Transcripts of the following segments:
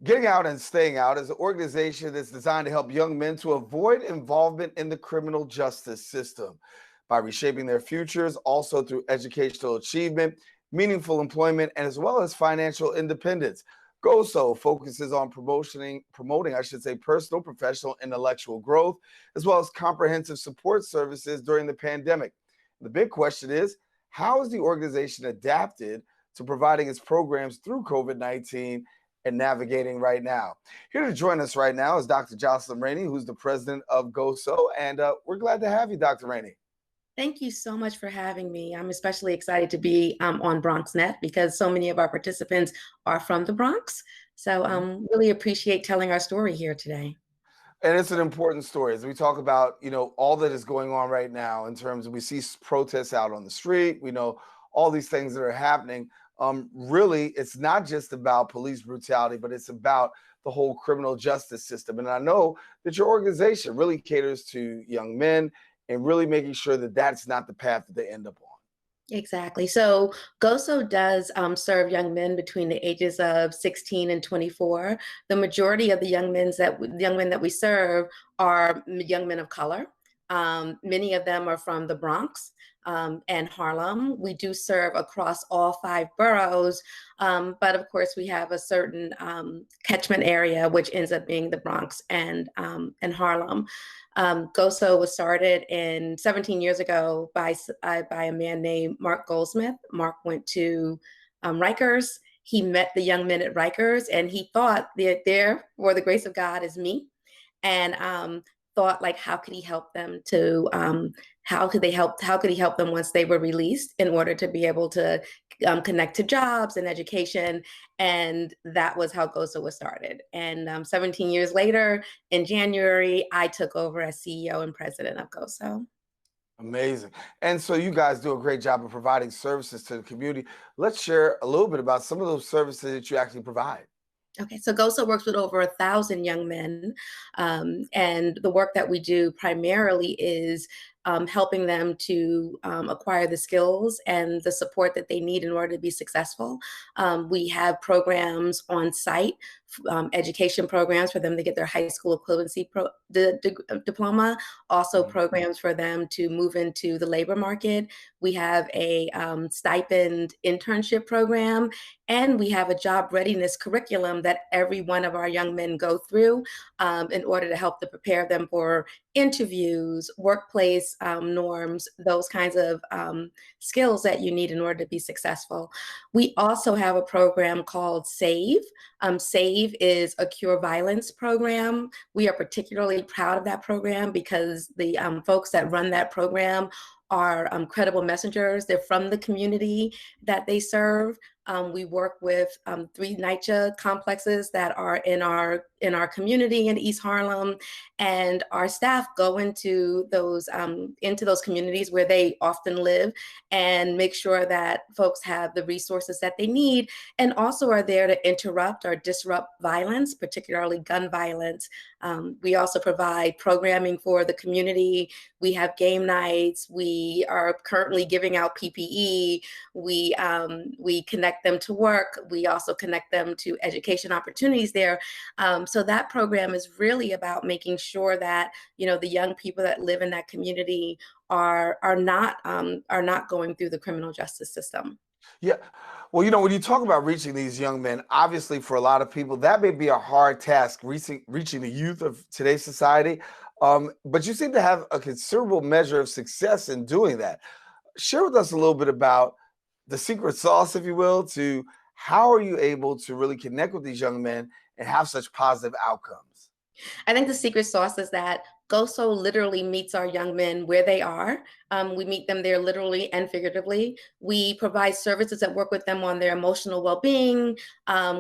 Getting Out and Staying Out is an organization that's designed to help young men to avoid involvement in the criminal justice system by reshaping their futures, also through educational achievement, meaningful employment, and as well as financial independence. GOSO focuses on promoting, I should say, personal, professional, intellectual growth, as well as comprehensive support services during the pandemic. The big question is, how has the organization adapted to providing its programs through COVID-19 and navigating right now? Here to join us right now is Dr. Jocelynne Rainey, who's the president of GOSO, and we're glad to have you, Dr. Rainey. Thank you so much for having me. I'm especially excited to be on BronxNet because so many of our participants are from the Bronx. So really appreciate telling our story here today. And it's an important story as we talk about, all that is going on right now in terms of we see protests out on the street. We know all these things that are happening. Really, it's not just about police brutality, but it's about the whole criminal justice system. And I know that your organization really caters to young men and really making sure that that's not the path that they end up on. Exactly. So GOSO does serve young men between the ages of 16 and 24. The majority of the young men that we serve are young men of color. Many of them are from the Bronx and Harlem. We do serve across all 5 boroughs, but of course we have a certain catchment area, which ends up being the Bronx and Harlem. GOSO was started 17 years ago by a man named Mark Goldsmith. Mark went to Rikers. He met the young men at Rikers, and he thought that there, for the grace of God, is me, and thought like, how could he help them to how could he help them once they were released in order to be able to connect to jobs and education. And that was how GOSO was started. And 17 years later, in January, I took over as CEO and president of GOSO. Amazing. And so you guys do a great job of providing services to the community. Let's share a little bit about some of those services that you actually provide. Okay, so GOSO works with over 1,000 young men, and the work that we do primarily is helping them to acquire the skills and the support that they need in order to be successful. We have programs on site, education programs for them to get their high school equivalency diploma, also programs for them to move into the labor market. We have a stipend internship program, and we have a job readiness curriculum that every one of our young men go through in order to help to prepare them for interviews, workplace norms, those kinds of skills that you need in order to be successful. We also have a program called SAVE. SAVE is a cure violence program. We are particularly proud of that program because the folks that run that program are credible messengers. They're from the community that they serve. We work with 3 NYCHA complexes that are in our community in East Harlem, and our staff go into those communities where they often live and make sure that folks have the resources that they need, and also are there to interrupt or disrupt violence, particularly gun violence. We also provide programming for the community. We have game nights. We are currently giving out PPE. We connect them to work. We also connect them to education opportunities there. So that program is really about making sure that the young people that live in that community are not going through the criminal justice system. Yeah. Well, when you talk about reaching these young men, obviously for a lot of people, that may be a hard task, reaching the youth of today's society. But you seem to have a considerable measure of success in doing that. Share with us a little bit about the secret sauce, if you will, to how are you able to really connect with these young men and have such positive outcomes? I think the secret sauce is that GOSO literally meets our young men where they are. We meet them there literally and figuratively. We provide services that work with them on their emotional well-being.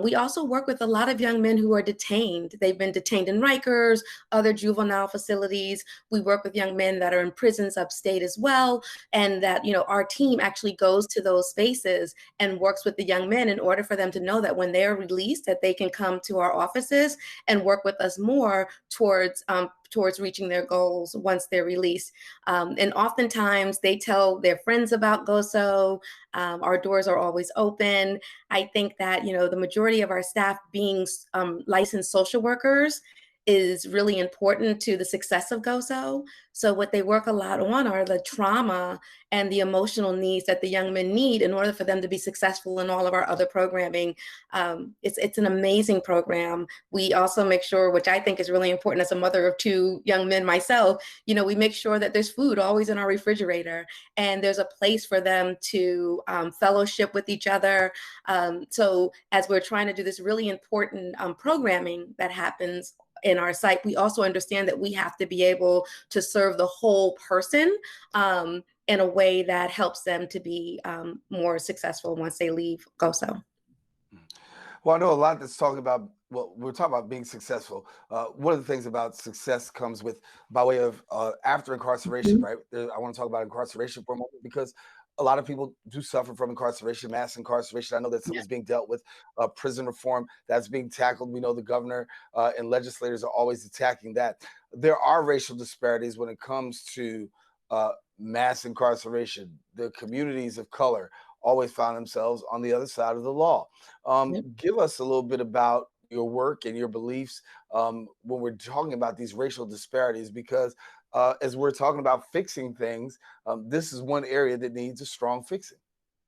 We also work with a lot of young men who are detained. They've been detained in Rikers, other juvenile facilities. We work with young men that are in prisons upstate as well. And that, our team actually goes to those spaces and works with the young men in order for them to know that when they're released, that they can come to our offices and work with us more towards towards reaching their goals once they're released. And oftentimes they tell their friends about GOSO. Our doors are always open. I think that, the majority of our staff being licensed social workers is really important to the success of GOSO. So what they work a lot on are the trauma and the emotional needs that the young men need in order for them to be successful in all of our other programming. It's an amazing program. We also make sure, which I think is really important as a mother of two young men myself, we make sure that there's food always in our refrigerator and there's a place for them to fellowship with each other. So as we're trying to do this really important programming that happens in our site, we also understand that we have to be able to serve the whole person in a way that helps them to be more successful once they leave GOSO. Well, I know a lot that's talking about, well, we're talking about being successful. One of the things about success comes with by way of after incarceration, right? I want to talk about incarceration for a moment because a lot of people do suffer from incarceration, mass incarceration. I know that something's being dealt with, prison reform that's being tackled. We know the governor and legislators are always attacking that. There are racial disparities when it comes to mass incarceration. The communities of color always found themselves on the other side of the law. Give us a little bit about your work and your beliefs when we're talking about these racial disparities, because as we're talking about fixing things, this is one area that needs a strong fixing.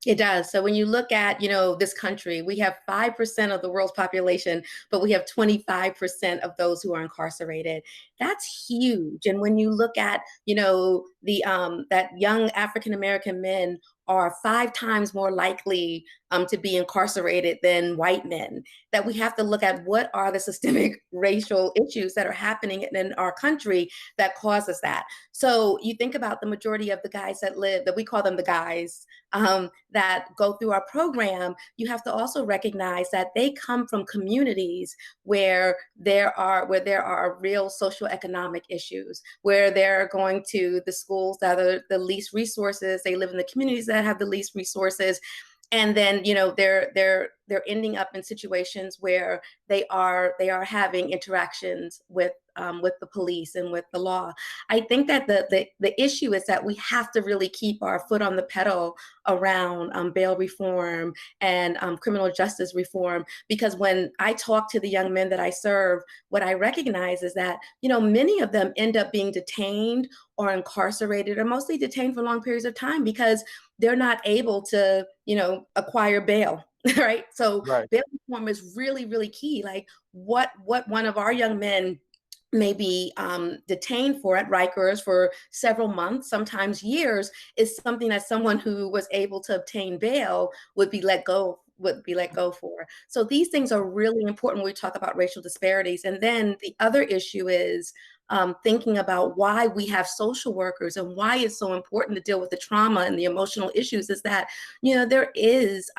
It does. So when you look at, this country, we have 5% of the world's population, but we have 25% of those who are incarcerated. That's huge. And when you look at, that young African American men are 5 times more likely to be incarcerated than white men, that we have to look at what are the systemic racial issues that are happening in our country that causes that. So you think about the majority of the guys that we call them the guys, that go through our program, you have to also recognize that they come from communities where there are real socioeconomic issues, where they're going to the schools that are the least resources, they live in the communities that have the least resources. And then, they're ending up in situations where they are having interactions with the police and with the law. I think that the issue is that we have to really keep our foot on the pedal around bail reform and criminal justice reform, because when I talk to the young men that I serve, what I recognize is that, many of them end up being detained or incarcerated, or mostly detained for long periods of time because they're not able to, acquire bail. Right. So Right. bail reform is really, really key. Like what one of our young men may be detained for at Rikers for several months, sometimes years, is something that someone who was able to obtain bail would be let go for. So these things are really important when we talk about racial disparities. And then the other issue is thinking about why we have social workers and why it's so important to deal with the trauma and the emotional issues is that, there is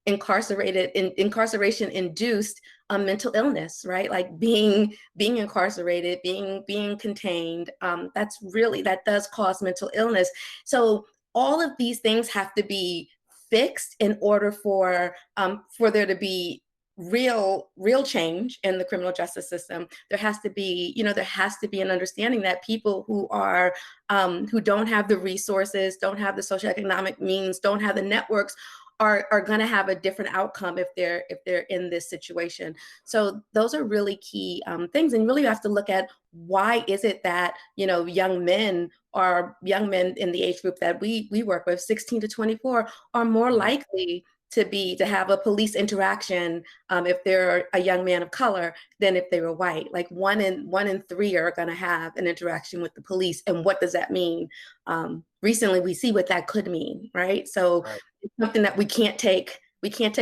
incarceration induced mental illness, right? Like being incarcerated, being contained. That does cause mental illness. So all of these things have to be fixed in order for there to be real change in the criminal justice system. There has to be an understanding that people who are who don't have the resources, don't have the socioeconomic means, don't have the networks, are going to have a different outcome if they're in this situation. So those are really key things, and really you have to look at why is it that young men in the age group that we work with, 16 to 24, are more likely to have a police interaction if they're a young man of color than if they were white. Like one in 3 are going to have an interaction with the police, and what does that mean? Recently, we see what that could mean, right? So it's something that we can't take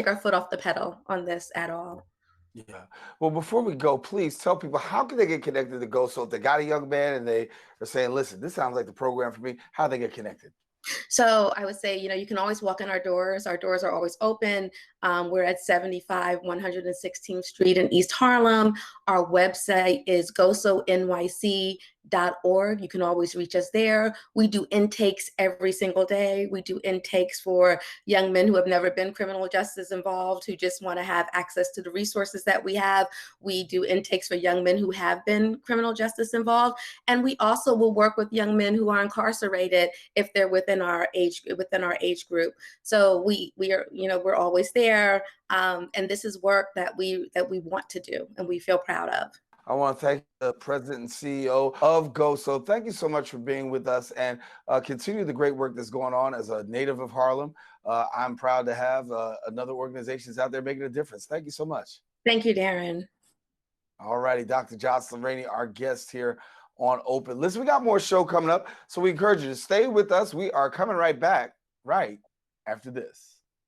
our foot off the pedal on this at all. Yeah. Well, before we go, please tell people how can they get connected to GOSO if they got a young man and they are saying, "Listen, this sounds like the program for me." How do they get connected? So I would say, you can always walk in our doors. Our doors are always open. We're at 75 116th Street in East Harlem. Our website is gosonyc.org. You can always reach us there. We do intakes every single day. We do intakes for young men who have never been criminal justice involved, who just want to have access to the resources that we have. We do intakes for young men who have been criminal justice involved. And we also will work with young men who are incarcerated if they're within our age group. So we are, we're always there, and this is work that we want to do and we feel proud of. I want to thank the president and CEO of GOSO. Thank you so much for being with us, and continue the great work that's going on. As a native of Harlem, I'm proud to have another organizations out there making a difference. Thank you so much. Thank you, Daren. All righty, Dr. Jocelynne Rainey, our guest here on Open. Listen, we got more show coming up, so we encourage you to stay with us. We are coming right back right after this.